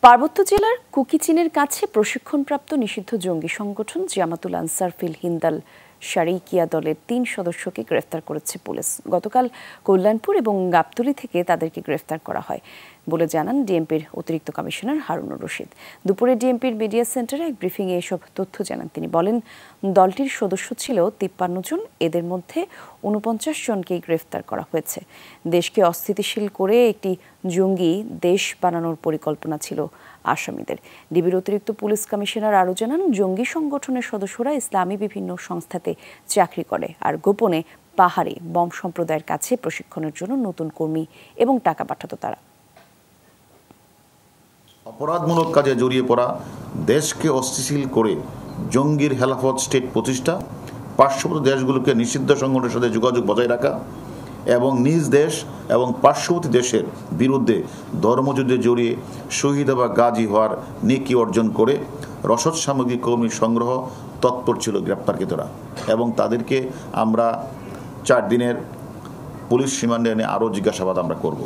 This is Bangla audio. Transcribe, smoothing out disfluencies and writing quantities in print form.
পার্বত্য জেলার কুকিচিনের কাছে প্রশিক্ষণপ্রাপ্ত নিষিদ্ধ জঙ্গি সংগঠন জামাতুল আনসার ফিল হিন্দাল শারীকিয়া দলের ৩ সদস্যকে গ্রেফতার করেছে পুলিশ। গতকাল কল্যাণপুর এবং গাবতলী থেকে তাদেরকে গ্রেফতার করা হয় বলে জানান ডিএমপির অতিরিক্ত কমিশনার হারুনুর রশিদ। দুপুরে ডিএমপির মিডিয়া সেন্টারে এক ব্রিফিংয়ে এসব তথ্য জানান তিনি। বলেন, দলটির সদস্য ছিল ৫৩ জন, এদের মধ্যে ৪৯ জনকেই গ্রেফতার করা হয়েছে। দেশকে অস্থিতিশীল করে একটি জঙ্গি দেশ বানানোর পরিকল্পনা ছিল আসামিদের। ডিবির অতিরিক্ত পুলিশ কমিশনার আরও জানান, জঙ্গি সংগঠনের সদস্যরা ইসলামী বিভিন্ন সংস্থাতে চাকরি করে আর গোপনে পাহাড়ে বম সম্প্রদায়ের কাছে প্রশিক্ষণের জন্য নতুন কর্মী এবং টাকা পাঠাতো তারা। অপরাধমূলক কাজে জড়িয়ে পড়া, দেশকে অস্থিতিশীল করে জঙ্গির হেলাফত স্টেট প্রতিষ্ঠা, পার্শ্ববর্তী দেশগুলোকে নিষিদ্ধ সংগঠনের সাথে যোগাযোগ বজায় রাখা এবং নিজ দেশ এবং পার্শ্ববর্তী দেশের বিরুদ্ধে ধর্মযুদ্ধে জড়িয়ে শহীদ বা গাজী হওয়ার নেকি অর্জন করে রসদ সামগ্রী কর্মী সংগ্রহ তৎপর ছিল গ্রেপ্তারকৃতরা, এবং তাদেরকে আমরা 4 দিনের পুলিশ রিমান্ডে এনে আরও জিজ্ঞাসাবাদ আমরা করব।